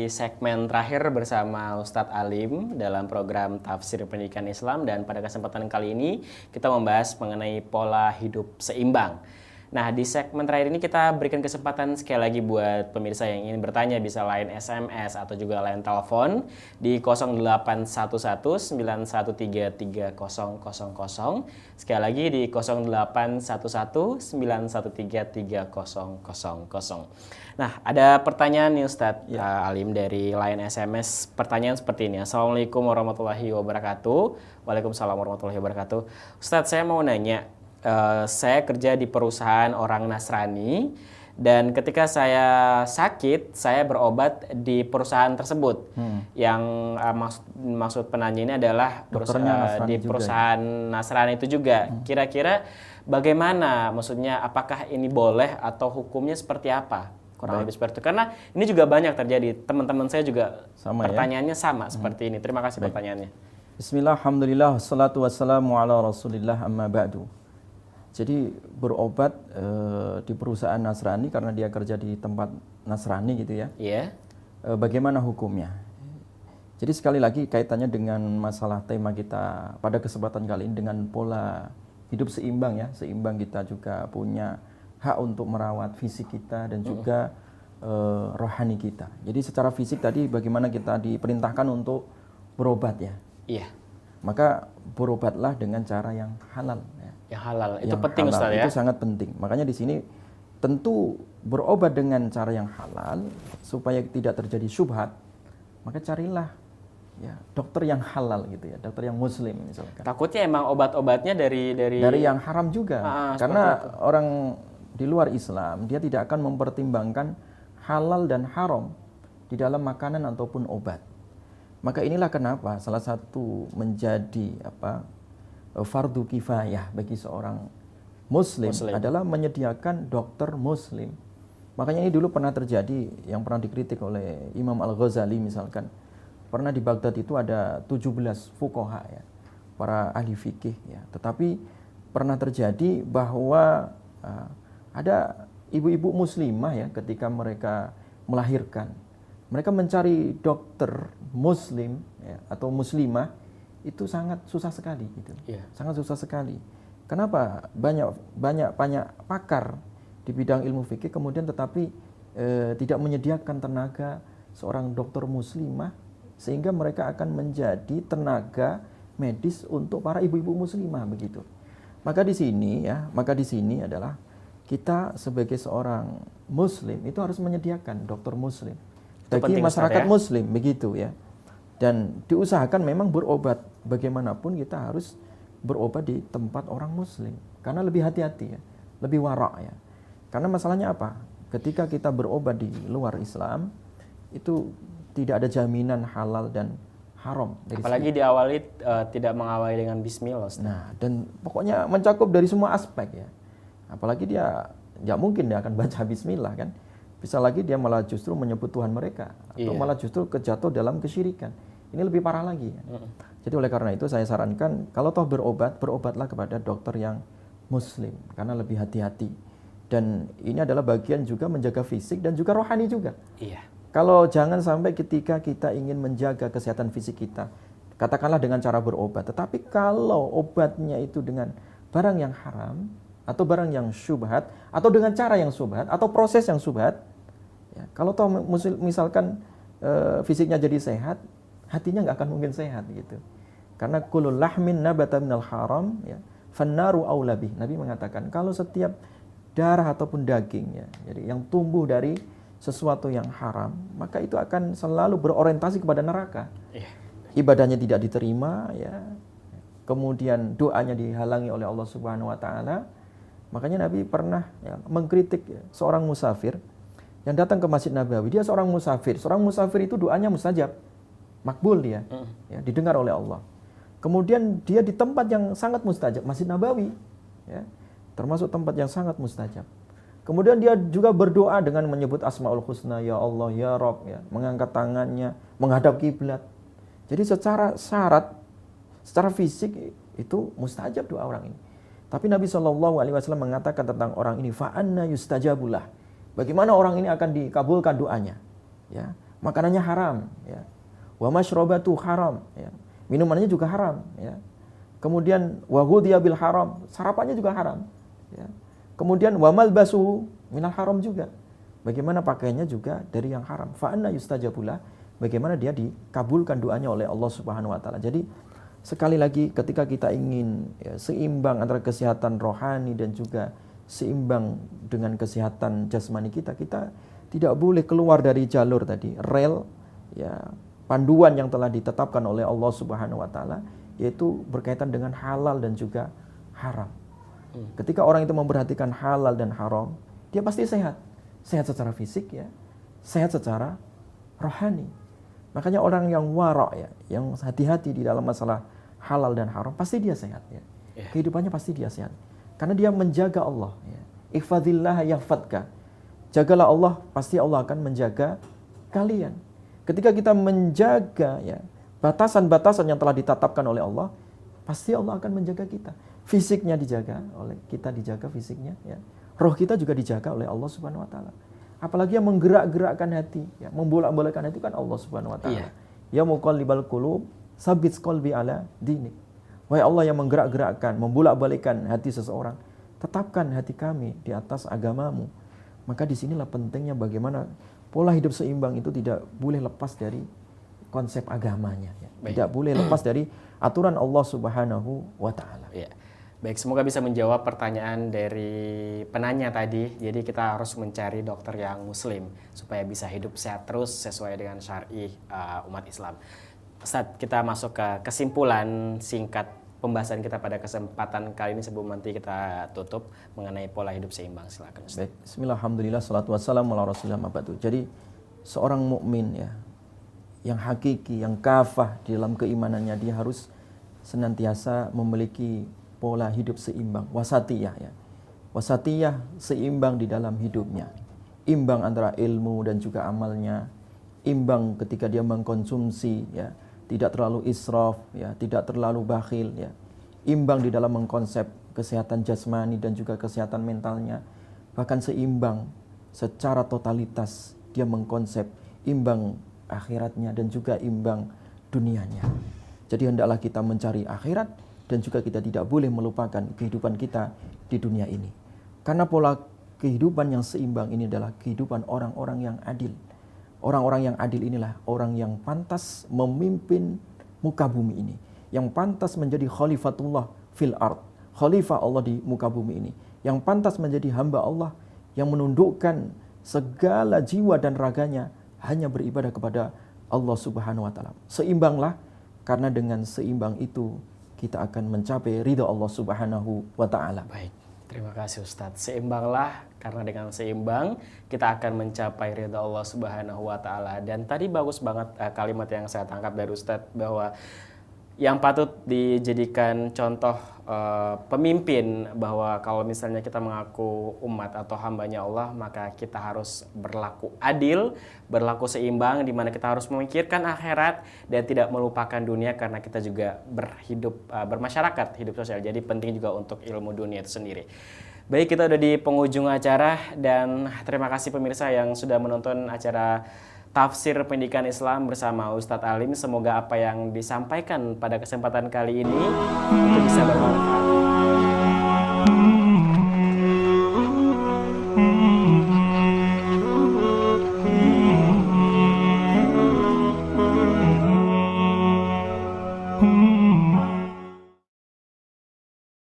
di segmen terakhir bersama Ustadz Alim dalam program Tafsir Pendidikan Islam, dan pada kesempatan kali ini kita membahas mengenai pola hidup seimbang. Nah, di segmen terakhir ini kita berikan kesempatan sekali lagi buat pemirsa yang ingin bertanya, bisa line SMS atau juga line telepon di 081191330000. Sekali lagi di 081191330000. Nah, ada pertanyaan nih Ustadz Alim dari line SMS. Pertanyaan seperti ini. Assalamualaikum warahmatullahi wabarakatuh. Waalaikumsalam warahmatullahi wabarakatuh. Ustadz, saya mau nanya. Saya kerja di perusahaan orang Nasrani, dan ketika saya sakit, saya berobat di perusahaan tersebut. Yang maksud penanya ini adalah di perusahaan Nasrani itu juga. Kira-kira bagaimana? Maksudnya apakah ini boleh atau hukumnya seperti apa? Kurang lebih seperti itu. Karena ini juga banyak terjadi. Teman-teman saya juga pertanyaannya sama seperti ini. Terima kasih pertanyaannya. Bismillah, alhamdulillah, wassalatu wassalamu ala rasulillah, amma ba'du. Jadi berobat di perusahaan Nasrani karena dia kerja di tempat Nasrani gitu ya. Iya. Bagaimana hukumnya? Jadi sekali lagi kaitannya dengan masalah tema kita pada kesempatan kali ini dengan pola hidup seimbang ya. Seimbang, kita juga punya hak untuk merawat fisik kita dan juga rohani kita. Jadi secara fisik tadi bagaimana kita diperintahkan untuk berobat ya. Iya. Maka berobatlah dengan cara yang halal. Yang halal itu yang penting halal, Ustaz ya. Itu sangat penting. Makanya di sini tentu berobat dengan cara yang halal supaya tidak terjadi syubhat. Maka carilah ya dokter yang halal gitu ya, dokter yang muslim misalkan. Takutnya emang obat-obatnya dari yang haram juga. Karena orang di luar Islam dia tidak akan mempertimbangkan halal dan haram di dalam makanan ataupun obat. Maka inilah kenapa salah satu menjadi fardu kifayah bagi seorang muslim adalah menyediakan dokter muslim. Makanya ini dulu pernah terjadi, yang pernah dikritik oleh Imam Al-Ghazali misalkan. Pernah di Baghdad itu ada 17 fuqaha ya, para ahli fikih ya. Tetapi pernah terjadi bahwa ada ibu-ibu muslimah ya, ketika mereka melahirkan, mereka mencari dokter muslim ya, atau muslimah itu sangat susah sekali gitu. Sangat susah sekali. Kenapa? Banyak pakar di bidang ilmu fikih kemudian tetapi tidak menyediakan tenaga seorang dokter muslimah sehingga mereka akan menjadi tenaga medis untuk para ibu-ibu muslimah begitu. Maka di sini adalah kita sebagai seorang muslim itu harus menyediakan dokter muslim bagi masyarakat muslim begitu ya. Dan diusahakan memang berobat, bagaimanapun kita harus berobat di tempat orang muslim karena lebih hati-hati ya, lebih warak ya. Karena masalahnya apa? Ketika kita berobat di luar Islam itu tidak ada jaminan halal dan haram. Apalagi diawali tidak mengawali dengan bismillah. Nah, dan pokoknya mencakup dari semua aspek ya. Apalagi dia nggak mungkin dia akan baca bismillah kan. Bisa lagi dia malah justru menyebut Tuhan mereka atau malah justru kejatuh dalam kesyirikan. Ini lebih parah lagi ya. Jadi oleh karena itu saya sarankan kalau toh berobatlah kepada dokter yang muslim karena lebih hati-hati. Dan ini adalah bagian juga menjaga fisik dan juga rohani juga. Iya. Kalau jangan sampai ketika kita ingin menjaga kesehatan fisik kita, katakanlah dengan cara berobat, tetapi kalau obatnya itu dengan barang yang haram atau barang yang syubhat atau dengan cara yang syubhat atau proses yang syubhat ya, kalau toh misalkan fisiknya jadi sehat, hatinya nggak akan mungkin sehat gitu. Karena kullu lahmin nabata minal haram ya, fannaru aula bih. Nabi mengatakan kalau setiap darah ataupun daging ya, jadi yang tumbuh dari sesuatu yang haram, maka itu akan selalu berorientasi kepada neraka. Ibadahnya tidak diterima ya. Kemudian doanya dihalangi oleh Allah Subhanahu wa taala. Makanya Nabi pernah ya, mengkritik ya, seorang musafir yang datang ke Masjid Nabawi. Dia seorang musafir. Seorang musafir itu doanya mustajab, makbul dia, ya, didengar oleh Allah. Kemudian dia di tempat yang sangat mustajab, Masjid Nabawi, ya, termasuk tempat yang sangat mustajab. Kemudian dia juga berdoa dengan menyebut Asmaul Husna, ya Allah, ya Rabb, ya, mengangkat tangannya, menghadap kiblat. Jadi secara syarat, secara fisik itu mustajab doa orang ini. Tapi Nabi SAW mengatakan tentang orang ini, fa'anna yustajabulah. Bagaimana orang ini akan dikabulkan doanya? Ya, makanannya haram, ya. Wa masyrabatu haram, ya. Minumannya juga haram, ya. Kemudian wa ghudhiya bil haram, sarapannya juga haram, ya. Kemudian wa malbasuhu minal haram juga. Bagaimana pakaiannya juga dari yang haram. Fa anna yustajabulah, bagaimana dia dikabulkan doanya oleh Allah Subhanahu wa taala. Jadi sekali lagi ketika kita ingin ya, seimbang antara kesehatan rohani dan juga seimbang dengan kesehatan jasmani kita, kita tidak boleh keluar dari jalur tadi, rel ya, panduan yang telah ditetapkan oleh Allah Subhanahu wa taala, yaitu berkaitan dengan halal dan juga haram. Ketika orang itu memperhatikan halal dan haram, dia pasti sehat. Sehat secara fisik ya, sehat secara rohani. Makanya orang yang wara' ya, yang hati-hati di dalam masalah halal dan haram, pasti dia sehat ya. Kehidupannya pasti dia sehat. Karena dia menjaga Allah ya. Ihfazillah yahfadka. Jagalah Allah, pasti Allah akan menjaga kalian. Ketika kita menjaga ya batasan-batasan yang telah ditetapkan oleh Allah, pasti Allah akan menjaga kita. Fisiknya dijaga oleh kita, dijaga fisiknya ya. Roh kita juga dijaga oleh Allah Subhanahu wa taala. Apalagi yang menggerak-gerakkan hati, ya, membolak-balikkan hati kan Allah Subhanahu wa taala. Ya muqallibal qulub, tsabbit qalbi ala dinik. Wahai Allah yang menggerak-gerakkan, membolak-balikkan hati seseorang, tetapkan hati kami di atas agamamu. Maka disinilah pentingnya bagaimana pola hidup seimbang itu tidak boleh lepas dari konsep agamanya. Ya. Tidak boleh lepas dari aturan Allah Subhanahu wa taala. Ya. Baik, semoga bisa menjawab pertanyaan dari penanya tadi. Jadi kita harus mencari dokter yang muslim supaya bisa hidup sehat terus sesuai dengan syar'i umat Islam. Ustaz, kita masuk ke kesimpulan singkat pembahasan kita pada kesempatan kali ini sebelum nanti kita tutup mengenai pola hidup seimbang. Silakan Ustaz. Baik, bismillah, alhamdulillah, salatu wassalamu ala rasulillah mabadu. Jadi seorang mukmin ya, yang hakiki, yang kafah di dalam keimanannya, dia harus senantiasa memiliki pola hidup seimbang, wasatiyah ya. Wasatiyah, seimbang di dalam hidupnya. Imbang antara ilmu dan juga amalnya. Imbang ketika dia mengkonsumsi ya, tidak terlalu israf ya, tidak terlalu bakhil ya. Imbang di dalam mengkonsep kesehatan jasmani dan juga kesehatan mentalnya. Bahkan seimbang secara totalitas dia mengkonsep imbang akhiratnya dan juga imbang dunianya. Jadi hendaklah kita mencari akhirat dan juga kita tidak boleh melupakan kehidupan kita di dunia ini. Karena pola kehidupan yang seimbang ini adalah kehidupan orang-orang yang adil. Orang-orang yang adil inilah orang yang pantas memimpin muka bumi ini. Yang pantas menjadi khalifatullah fil ard. Khalifah Allah di muka bumi ini. Yang pantas menjadi hamba Allah yang menundukkan segala jiwa dan raganya hanya beribadah kepada Allah Subhanahu wa taala. Seimbanglah, karena dengan seimbang itu kita akan mencapai ridha Allah Subhanahu wa taala. Baik, terima kasih Ustadz. Seimbanglah, karena dengan seimbang kita akan mencapai ridha Allah Subhanahu wa taala. Dan tadi bagus banget kalimat yang saya tangkap dari Ustadz, bahwa yang patut dijadikan contoh pemimpin, bahwa kalau misalnya kita mengaku umat atau hambanya Allah, maka kita harus berlaku adil, berlaku seimbang, di mana kita harus memikirkan akhirat dan tidak melupakan dunia, karena kita juga berhidup bermasyarakat, hidup sosial. Jadi penting juga untuk ilmu dunia itu sendiri. Baik, kita udah di penghujung acara, dan terima kasih pemirsa yang sudah menonton acara Tafsir Pendidikan Islam bersama Ustadz Alim. Semoga apa yang disampaikan pada kesempatan kali ini itu bisa bermanfaat.